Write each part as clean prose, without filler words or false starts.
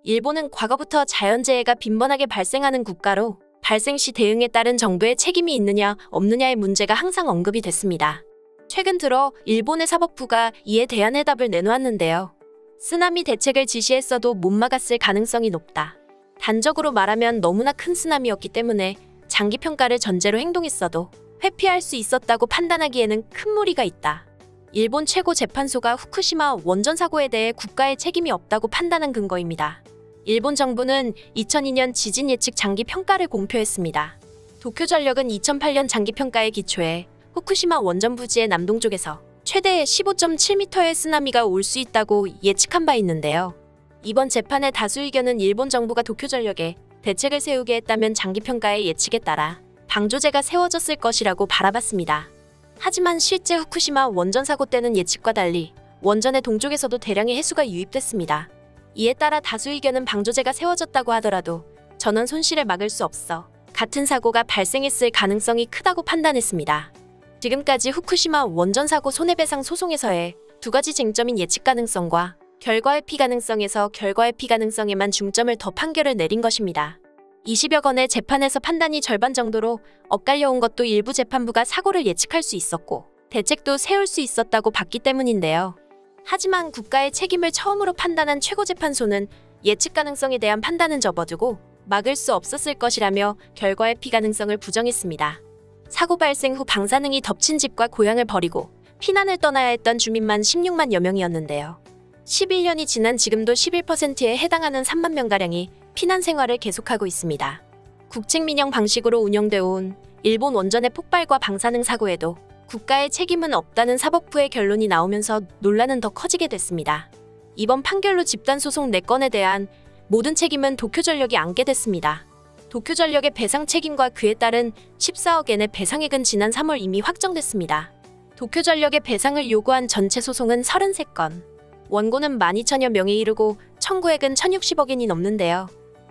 일본은 과거부터 자연재해가 빈번하게 발생하는 국가로 발생 시 대응에 따른 정부의 책임이 있느냐 없느냐의 문제가 항상 언급이 됐습니다. 최근 들어 일본의 사법부가 이에 대한 해답을 내놓았는데요. 쓰나미 대책을 지시했어도 못 막았을 가능성이 높다. 단적으로 말하면 너무나 큰 쓰나미였기 때문에 장기평가를 전제로 행동했어도 회피할 수 있었다고 판단하기에는 큰 무리가 있다. 일본 최고재판소가 후쿠시마 원전 사고에 대해 국가의 책임이 없다고 판단한 근거입니다. 일본 정부는 2002년 지진 예측 장기평가를 공표했습니다. 도쿄전력은 2008년 장기평가에 기초해 후쿠시마 원전 부지의 남동쪽에서 최대 15.7m의 쓰나미가 올 수 있다고 예측한 바 있는데요. 이번 재판의 다수 의견은 일본 정부가 도쿄전력에 대책을 세우게 했다면 장기평가의 예측에 따라 방조제가 세워졌을 것이라고 바라봤습니다. 하지만 실제 후쿠시마 원전 사고 때는 예측과 달리 원전의 동쪽에서도 대량의 해수가 유입됐습니다. 이에 따라 다수 의견은 방조제가 세워졌다고 하더라도 전원 손실을 막을 수 없어 같은 사고가 발생했을 가능성이 크다고 판단했습니다. 지금까지 후쿠시마 원전 사고 손해배상 소송에서의 두 가지 쟁점인 예측 가능성과 결과 회피 가능성에서 결과 회피 가능성에만 중점을 더 판결을 내린 것입니다. 20여 건의 재판에서 판단이 절반 정도로 엇갈려온 것도 일부 재판부가 사고를 예측할 수 있었고 대책도 세울 수 있었다고 봤기 때문인데요. 하지만 국가의 책임을 처음으로 판단한 최고재판소는 예측 가능성에 대한 판단은 접어두고 막을 수 없었을 것이라며 결과 회피 가능성을 부정했습니다. 사고 발생 후 방사능이 덮친 집과 고향을 버리고 피난을 떠나야 했던 주민만 16만여 명이었는데요. 11년이 지난 지금도 11%에 해당하는 3만 명가량이 피난 생활을 계속하고 있습니다. 국책민영 방식으로 운영되어 온 일본 원전의 폭발과 방사능 사고에도 국가의 책임은 없다는 사법부의 결론이 나오면서 논란은 더 커지게 됐습니다. 이번 판결로 집단소송 4건에 대한 모든 책임은 도쿄전력이 안게 됐습니다. 도쿄전력의 배상 책임과 그에 따른 14억 엔의 배상액은 지난 3월 이미 확정됐습니다. 도쿄전력의 배상을 요구한 전체 소송은 33건, 원고는 12,000여 명에 이르고 청구액은 1,060억 엔이 넘는데요.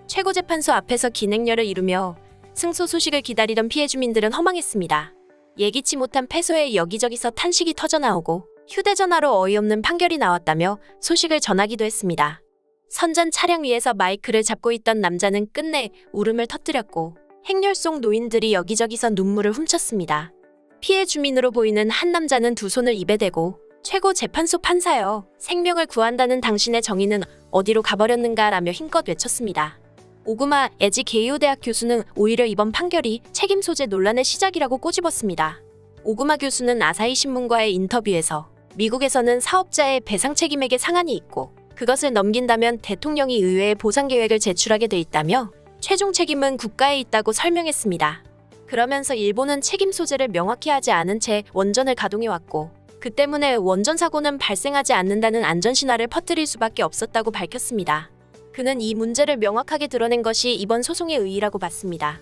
최고재판소 앞에서 기행렬을 이루며 승소 소식을 기다리던 피해 주민들은 허망했습니다. 예기치 못한 패소에 여기저기서 탄식이 터져나오고 휴대전화로 어이없는 판결이 나왔다며 소식을 전하기도 했습니다. 선전 차량 위에서 마이크를 잡고 있던 남자는 끝내 울음을 터뜨렸고 행렬 속 노인들이 여기저기서 눈물을 훔쳤습니다. 피해 주민으로 보이는 한 남자는 두 손을 입에 대고 최고재판소 판사여, 생명을 구한다는 당신의 정의는 어디로 가버렸는가 라며 힘껏 외쳤습니다. 오구마 에지 게이오대학 교수는 오히려 이번 판결이 책임 소재 논란의 시작이라고 꼬집었습니다. 오구마 교수는 아사히 신문과의 인터뷰에서 미국에서는 사업자의 배상 책임에게 상한이 있고 그것을 넘긴다면 대통령이 의회에 보상 계획을 제출하게 돼 있다며 최종 책임은 국가에 있다고 설명했습니다. 그러면서 일본은 책임 소재를 명확히 하지 않은 채 원전을 가동해왔고 그 때문에 원전 사고는 발생하지 않는다는 안전신화를 퍼뜨릴 수밖에 없었다고 밝혔습니다. 그는 이 문제를 명확하게 드러낸 것이 이번 소송의 의의라고 봤습니다.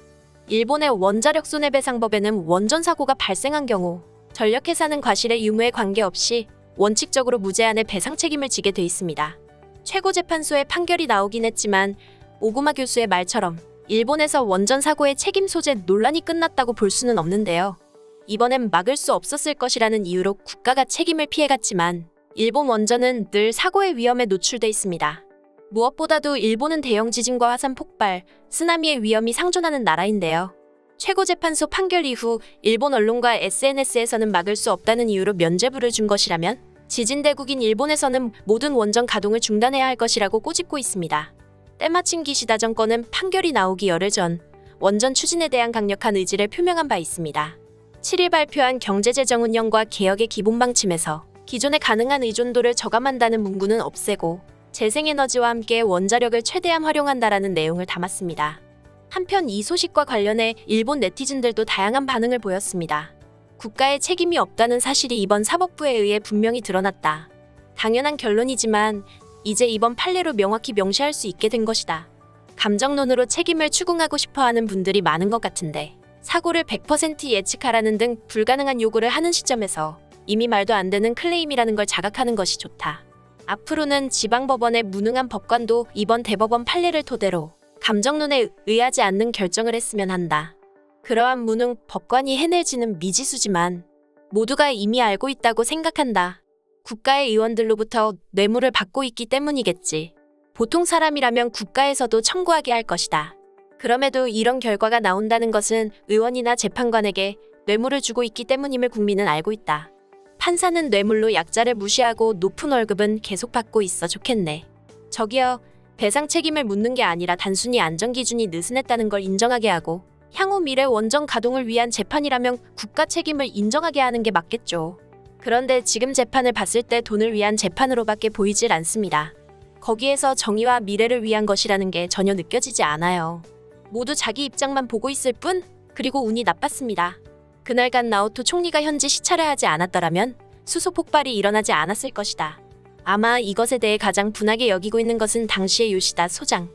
일본의 원자력 손해배상법에는 원전 사고가 발생한 경우 전력회사는 과실의 유무에 관계없이 원칙적으로 무제한의 배상 책임을 지게 돼 있습니다. 최고재판소의 판결이 나오긴 했지만 오구마 교수의 말처럼 일본에서 원전 사고의 책임 소재 논란이 끝났다고 볼 수는 없는데요. 이번엔 막을 수 없었을 것이라는 이유로 국가가 책임을 피해갔지만 일본 원전은 늘 사고의 위험에 노출돼 있습니다. 무엇보다도 일본은 대형 지진과 화산 폭발, 쓰나미의 위험이 상존하는 나라인데요. 최고재판소 판결 이후 일본 언론과 SNS에서는 막을 수 없다는 이유로 면죄부를 준 것이라면 지진대국인 일본에서는 모든 원전 가동을 중단해야 할 것이라고 꼬집고 있습니다. 때마침 기시다 정권은 판결이 나오기 열흘 전 원전 추진에 대한 강력한 의지를 표명한 바 있습니다. 7일 발표한 경제재정 운영과 개혁의 기본 방침에서 기존의 가능한 의존도를 저감한다는 문구는 없애고 재생에너지와 함께 원자력을 최대한 활용한다라는 내용을 담았습니다. 한편 이 소식과 관련해 일본 네티즌들도 다양한 반응을 보였습니다. 국가의 책임이 없다는 사실이 이번 사법부에 의해 분명히 드러났다. 당연한 결론이지만 이제 이번 판례로 명확히 명시할 수 있게 된 것이다. 감정론으로 책임을 추궁하고 싶어하는 분들이 많은 것 같은데 사고를 100% 예측하라는 등 불가능한 요구를 하는 시점에서 이미 말도 안 되는 클레임이라는 걸 자각하는 것이 좋다. 앞으로는 지방법원의 무능한 법관도 이번 대법원 판례를 토대로 감정론에 의하지 않는 결정을 했으면 한다. 그러한 무능 법관이 해낼지는 미지수지만 모두가 이미 알고 있다고 생각한다. 국가의 의원들로부터 뇌물을 받고 있기 때문이겠지. 보통 사람이라면 국가에서도 청구하게 할 것이다. 그럼에도 이런 결과가 나온다는 것은 의원이나 재판관에게 뇌물을 주고 있기 때문임을 국민은 알고 있다. 판사는 뇌물로 약자를 무시하고 높은 월급은 계속 받고 있어 좋겠네. 저기요, 배상 책임을 묻는 게 아니라 단순히 안전기준이 느슨했다는 걸 인정하게 하고 향후 미래 원전 가동을 위한 재판이라면 국가 책임을 인정하게 하는 게 맞겠죠. 그런데 지금 재판을 봤을 때 돈을 위한 재판으로밖에 보이질 않습니다. 거기에서 정의와 미래를 위한 것이라는 게 전혀 느껴지지 않아요. 모두 자기 입장만 보고 있을 뿐, 그리고 운이 나빴습니다. 그날 간 나오토 총리가 현지 시찰을 하지 않았더라면 수소 폭발이 일어나지 않았을 것이다. 아마 이것에 대해 가장 분하게 여기고 있는 것은 당시의 요시다 소장.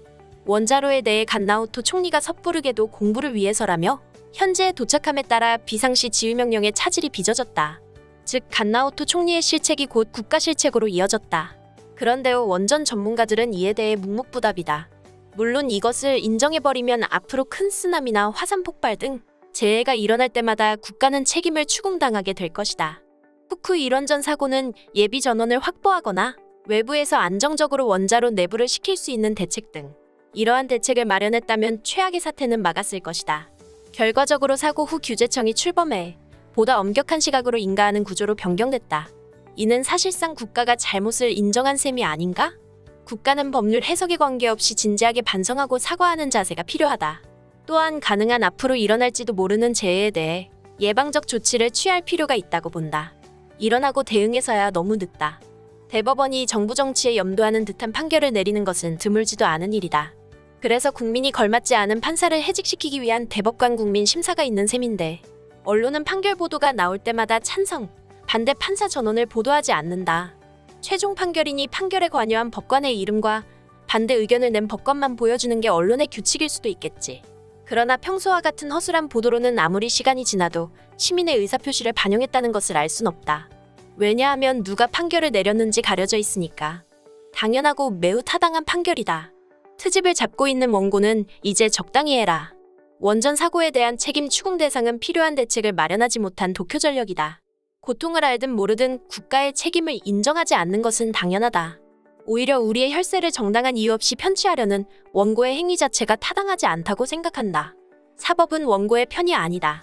원자로에 대해 간 나오토 총리가 섣부르게도 공부를 위해서라며 현지에 도착함에 따라 비상시 지휘명령에 차질이 빚어졌다. 즉 간 나오토 총리의 실책이 곧 국가 실책으로 이어졌다. 그런데 원전 전문가들은 이에 대해 묵묵부답이다. 물론 이것을 인정해버리면 앞으로 큰 쓰나미나 화산 폭발 등 재해가 일어날 때마다 국가는 책임을 추궁당하게 될 것이다. 후쿠이런전 사고는 예비 전원을 확보하거나 외부에서 안정적으로 원자로 내부를 시킬 수 있는 대책 등 이러한 대책을 마련했다면 최악의 사태는 막았을 것이다. 결과적으로 사고 후 규제청이 출범해 보다 엄격한 시각으로 인가하는 구조로 변경됐다. 이는 사실상 국가가 잘못을 인정한 셈이 아닌가? 국가는 법률 해석에 관계없이 진지하게 반성하고 사과하는 자세가 필요하다. 또한 가능한 앞으로 일어날지도 모르는 재해에 대해 예방적 조치를 취할 필요가 있다고 본다. 일어나고 대응해서야 너무 늦다. 대법원이 정부 정치에 염도하는 듯한 판결을 내리는 것은 드물지도 않은 일이다. 그래서 국민이 걸맞지 않은 판사를 해직시키기 위한 대법관 국민 심사가 있는 셈인데 언론은 판결 보도가 나올 때마다 찬성, 반대 판사 전원을 보도하지 않는다. 최종 판결이니 판결에 관여한 법관의 이름과 반대 의견을 낸 법관만 보여주는 게 언론의 규칙일 수도 있겠지. 그러나 평소와 같은 허술한 보도로는 아무리 시간이 지나도 시민의 의사표시를 반영했다는 것을 알 순 없다. 왜냐하면 누가 판결을 내렸는지 가려져 있으니까. 당연하고 매우 타당한 판결이다. 트집을 잡고 있는 원고는 이제 적당히 해라. 원전 사고에 대한 책임 추궁 대상은 필요한 대책을 마련하지 못한 도쿄전력이다. 고통을 알든 모르든 국가의 책임을 인정하지 않는 것은 당연하다. 오히려 우리의 혈세를 정당한 이유 없이 편취하려는 원고의 행위 자체가 타당하지 않다고 생각한다. 사법은 원고의 편이 아니다.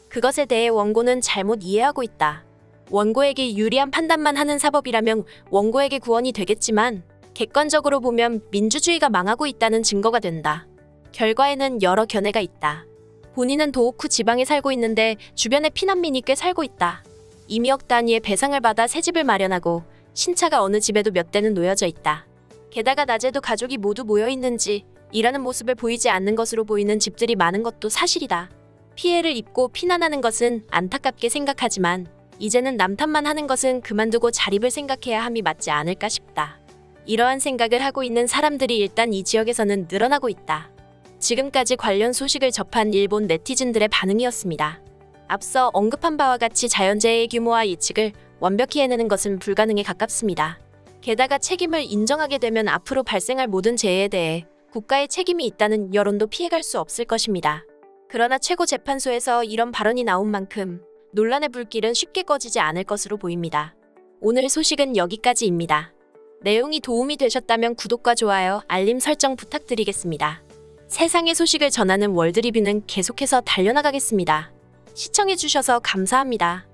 그것에 대해 원고는 잘못 이해하고 있다. 원고에게 유리한 판단만 하는 사법이라면 원고에게 구원이 되겠지만 객관적으로 보면 민주주의가 망하고 있다는 증거가 된다. 결과에는 여러 견해가 있다. 본인은 도호쿠 지방에 살고 있는데 주변에 피난민이 꽤 살고 있다. 이미 억 단위의 배상을 받아 새 집을 마련하고 신차가 어느 집에도 몇 대는 놓여져 있다. 게다가 낮에도 가족이 모두 모여있는지 일하는 모습을 보이지 않는 것으로 보이는 집들이 많은 것도 사실이다. 피해를 입고 피난하는 것은 안타깝게 생각하지만 이제는 남 탓만 하는 것은 그만두고 자립을 생각해야 함이 맞지 않을까 싶다. 이러한 생각을 하고 있는 사람들이 일단 이 지역에서는 늘어나고 있다. 지금까지 관련 소식을 접한 일본 네티즌들의 반응이었습니다. 앞서 언급한 바와 같이 자연재해의 규모와 예측을 완벽히 해내는 것은 불가능에 가깝습니다. 게다가 책임을 인정하게 되면 앞으로 발생할 모든 재해에 대해 국가의 책임이 있다는 여론도 피해갈 수 없을 것입니다. 그러나 최고재판소에서 이런 발언이 나온 만큼 논란의 불길은 쉽게 꺼지지 않을 것으로 보입니다. 오늘 소식은 여기까지입니다. 내용이 도움이 되셨다면 구독과 좋아요, 알림 설정 부탁드리겠습니다. 세상의 소식을 전하는 월드리뷰는 계속해서 달려나가겠습니다. 시청해주셔서 감사합니다.